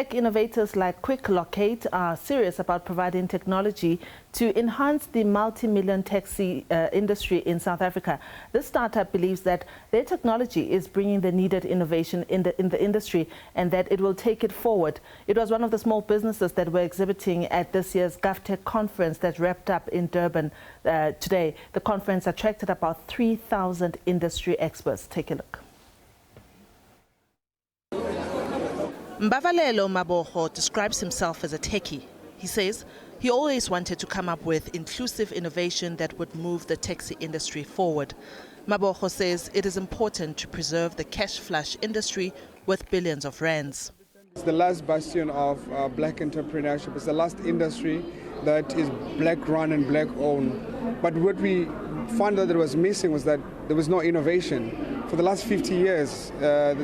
Innovators like Quick Locate are serious about providing technology to enhance the multi-million taxi industry in South Africa. This startup believes that their technology is bringing the needed innovation in the industry and that it will take it forward. It was one of the small businesses that were exhibiting at this year's Govtech conference that wrapped up in Durban today. The conference attracted about 3,000 industry experts. Take a look. Mbavalelo Maboho describes himself as a techie. He says he always wanted to come up with inclusive innovation that would move the taxi industry forward. Maboho says it is important to preserve the cash flush industry with billions of rands. It's the last bastion of black entrepreneurship. It's the last industry that is black run and black owned. But what we found that was missing was that there was no innovation. For the last 50 years,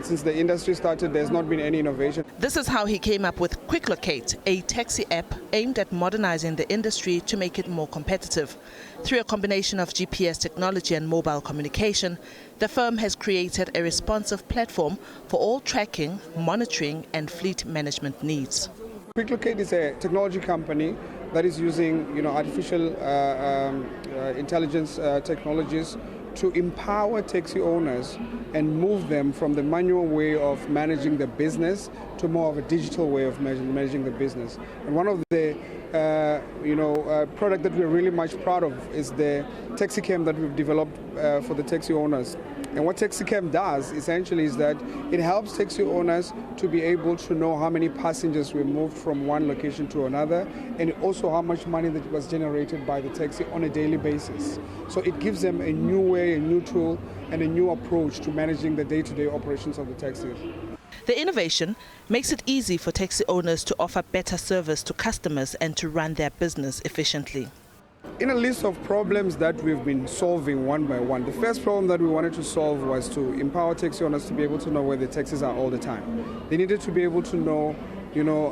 since the industry started, there's not been any innovation. This is how he came up with Quick Locate, a taxi app aimed at modernizing the industry to make it more competitive. Through a combination of GPS technology and mobile communication, the firm has created a responsive platform for all tracking, monitoring and fleet management needs. Quick Locate is a technology company that is using artificial intelligence technologies to empower taxi owners and move them from the manual way of managing the business to more of a digital way of managing the business. And one of the product that we're really much proud of is the TaxiCam that we've developed for the taxi owners. And what TaxiCam does essentially is that it helps taxi owners to be able to know how many passengers were moved from one location to another, and also how much money that was generated by the taxi on a daily basis. So it gives them a new way, a new tool, and a new approach to managing the day-to-day operations of the taxi. The innovation makes it easy for taxi owners to offer better service to customers and to run their business efficiently. In a list of problems that we've been solving one by one, the first problem that we wanted to solve was to empower taxi owners to be able to know where the taxis are all the time. They needed to be able to know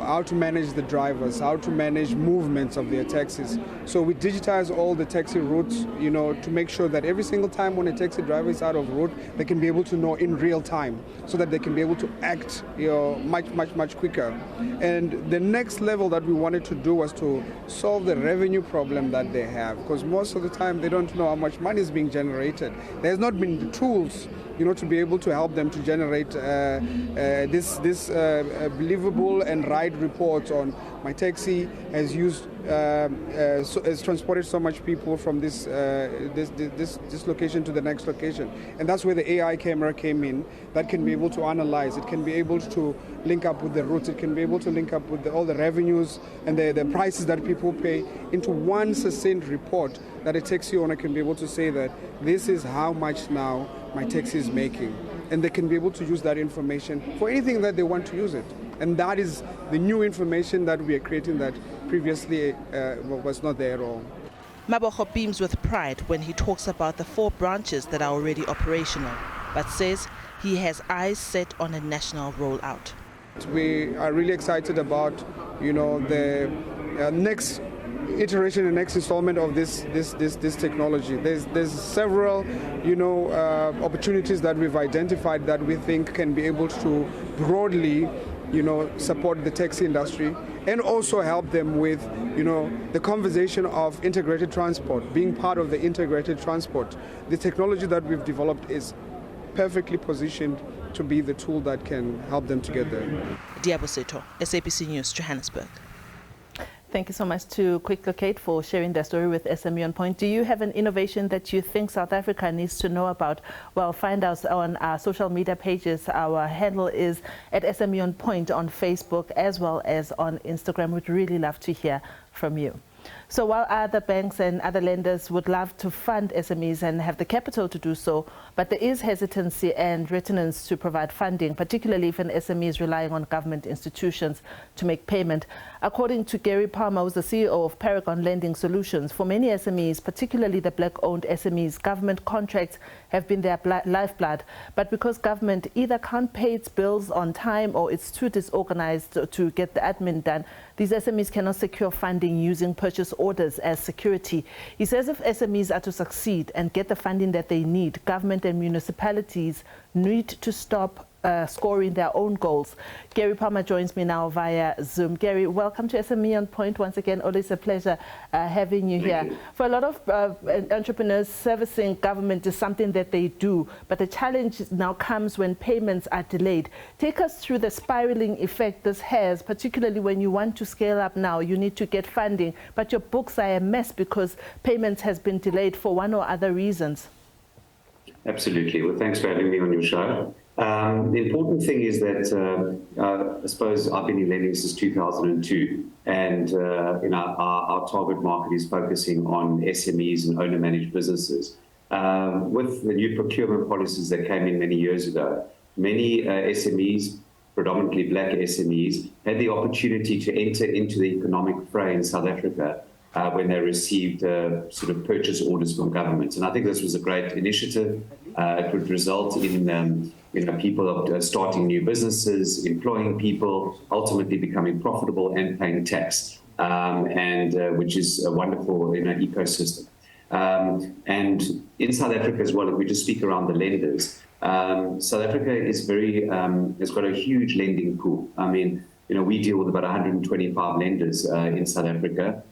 how to manage the drivers, how to manage movements of their taxis. So we digitize all the taxi routes, to make sure that every single time when a taxi driver is out of route, they can be able to know in real time, so that they can be able to act, much quicker. And the next level that we wanted to do was to solve the revenue problem that they have, because most of the time they don't know how much money is being generated. There's not been the tools, to be able to help them to generate this believable and right reports on my taxi has transported so much people from this location to the next location. And that's where the AI camera came in, that can be able to analyze, it can be able to link up with the routes, it can be able to link up with all the revenues and the prices that people pay into one succinct report that a taxi owner can be able to say that this is how much now my taxi is making. And they can be able to use that information for anything that they want to use it. And that is the new information that we are creating that previously was not there at all. Maboho beams with pride when he talks about the 4 branches that are already operational, but says he has eyes set on a national rollout. We are really excited about, the next iteration and next installment of this technology. There's several opportunities that we've identified that we think can be able to broadly support the taxi industry and also help them with the conversation of integrated transport, being part of the integrated transport. The technology that we've developed is perfectly positioned to be the tool that can help them to get there. Diabo Seto, SABC News, Johannesburg. Thank you so much to Quick Locate for sharing their story with SME On Point. Do you have an innovation that you think South Africa needs to know about? Well, find us on our social media pages. Our handle is at SME On Point on Facebook as well as on Instagram. We'd really love to hear from you. So while other banks and other lenders would love to fund SMEs and have the capital to do so, but there is hesitancy and reticence to provide funding, particularly if an SME is relying on government institutions to make payment. According to Gary Palmer, who's the CEO of Paragon Lending Solutions, for many SMEs, particularly the black-owned SMEs, government contracts have been their lifeblood. But because government either can't pay its bills on time or it's too disorganized to get the admin done, these SMEs cannot secure funding using purchase orders as security. He says if SMEs are to succeed and get the funding that they need, government and municipalities need to stop scoring their own goals. Gary Palmer joins me now via Zoom. Gary, welcome to SME on Point once again. Always a pleasure having you here. For a lot of entrepreneurs, servicing government is something that they do, but the challenge now comes when payments are delayed. Take us through the spiraling effect this has, particularly when you want to scale up now. You need to get funding, but your books are a mess because payments has been delayed for one or other reasons. Absolutely. Well, thanks for having me on your show. The important thing is that I suppose I've been in lending since 2002, and our target market is focusing on SMEs and owner-managed businesses. With the new procurement policies that came in many years ago, many SMEs, predominantly black SMEs, had the opportunity to enter into the economic fray in South Africa when they received sort of purchase orders from governments. And I think this was a great initiative. It would result in people starting new businesses, employing people, ultimately becoming profitable and paying tax, which is a wonderful ecosystem. And in South Africa as well, if we just speak around the lenders, South Africa is has got a huge lending pool. I mean, we deal with about 125 lenders in South Africa,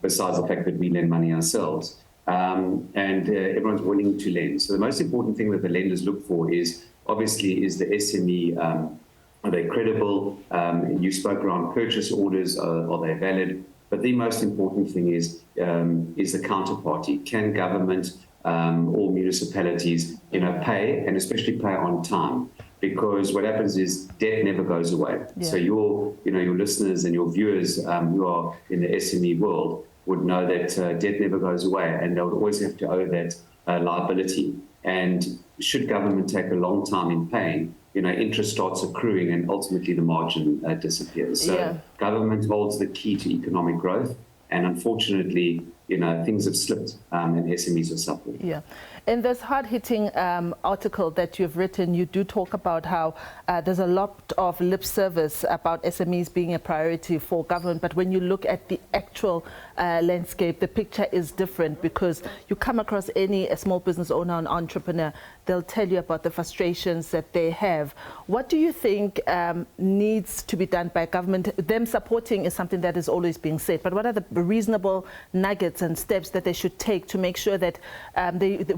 besides the fact that we lend money ourselves. And everyone's willing to lend. So the most important thing that the lenders look for is the SME, are they credible? You spoke around purchase orders, are they valid? But the most important thing is the counterparty. Can government or municipalities, pay, and especially pay on time? Because what happens is debt never goes away. Yeah. So your listeners and your viewers who are in the SME world would know that debt never goes away, and they would always have to owe that liability. And should government take a long time in paying, interest starts accruing and ultimately the margin disappears. So government holds the key to economic growth, and unfortunately, things have slipped and SMEs are suffering. Yeah. In this hard-hitting article that you've written, you do talk about how there's a lot of lip service about SMEs being a priority for government, but when you look at the actual landscape, the picture is different, because you come across a small business owner and entrepreneur, they'll tell you about the frustrations that they have. What do you think needs to be done by government? Them supporting is something that is always being said, but what are the reasonable nuggets and steps that they should take to make sure that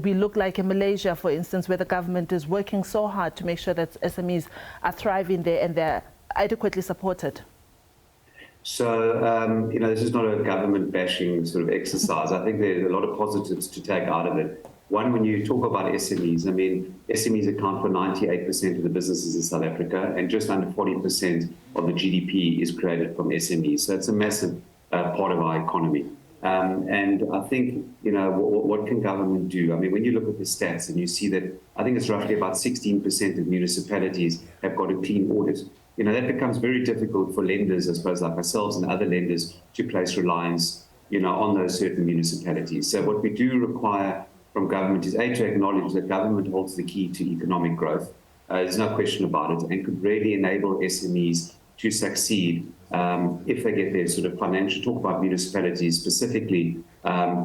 we look like in Malaysia, for instance, where the government is working so hard to make sure that SMEs are thriving there and they're adequately supported? So, this is not a government bashing sort of exercise. I think there's a lot of positives to take out of it. One, when you talk about SMEs, I mean, SMEs account for 98% of the businesses in South Africa, and just under 40% of the GDP is created from SMEs. So it's a massive part of our economy. And I think, what can government do? I mean, when you look at the stats and you see that, I think it's roughly about 16% of municipalities have got a clean audit. That becomes very difficult for lenders, I suppose, like ourselves and other lenders, to place reliance, on those certain municipalities. So what we do require from government is, to acknowledge that government holds the key to economic growth. There's no question about it, and could really enable SMEs to succeed if they get their sort of financial, talk about municipalities specifically,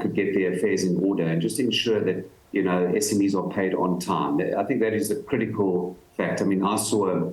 could get their affairs in order and just ensure that, SMEs are paid on time. I think that is the critical fact. I mean, I saw a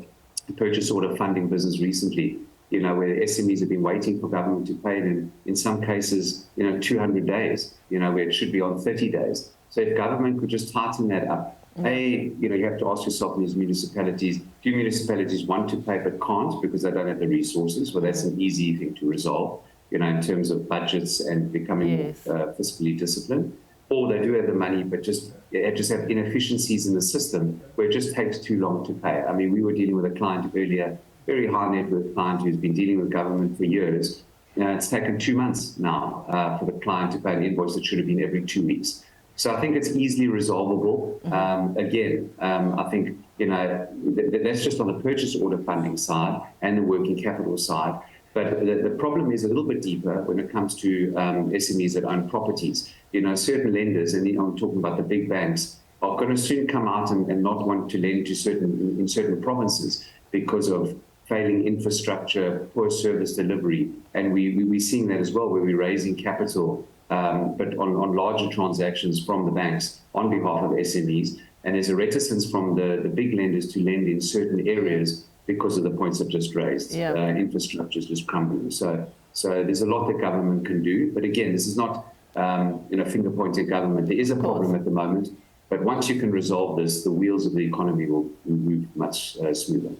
purchase order funding business recently, where SMEs have been waiting for government to pay them, in some cases, 200 days, where it should be on 30 days. So if government could just tighten that up, you have to ask yourself in these municipalities, do municipalities want to pay but can't because they don't have the resources? Well, that's an easy thing to resolve, in terms of budgets and becoming more fiscally disciplined. Or they do have the money, but just have inefficiencies in the system where it just takes too long to pay. I mean, we were dealing with a client earlier, very high net worth client who's been dealing with government for years. It's taken 2 months now for the client to pay an invoice that should have been every 2 weeks. So I think it's easily resolvable. I think, that's just on the purchase order funding side and the working capital side. But the problem is a little bit deeper when it comes to SMEs that own properties. Certain lenders, and I'm talking about the big banks, are going to soon come out and not want to lend to certain provinces because of failing infrastructure, poor service delivery. And we're seeing that as well, where we're raising capital, but on larger transactions from the banks on behalf of SMEs. And there's a reticence from the big lenders to lend in certain areas because of the points I've just raised. Infrastructure is just crumbling. So there's a lot that government can do. But again, this is not finger-pointing government. There is a problem at the moment. But once you can resolve this, the wheels of the economy will move much smoother.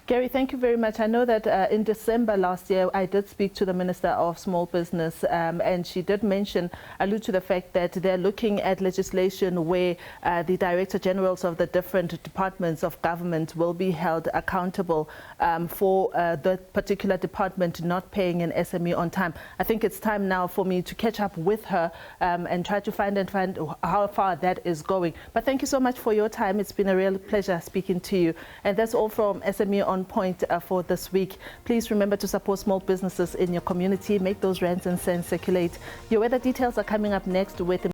Gary, thank you very much. I know that in December last year, I did speak to the Minister of Small Business, and she did allude to the fact that they're looking at legislation where the Director Generals of the different departments of government will be held accountable for the particular department not paying an SME on time. I think it's time now for me to catch up with her and try to find how far that is going. But thank you so much for your time. It's been a real pleasure speaking to you. And that's all from SME on Point for this week. Please remember to support small businesses in your community. Make those rands and cents circulate. Your weather details are coming up next with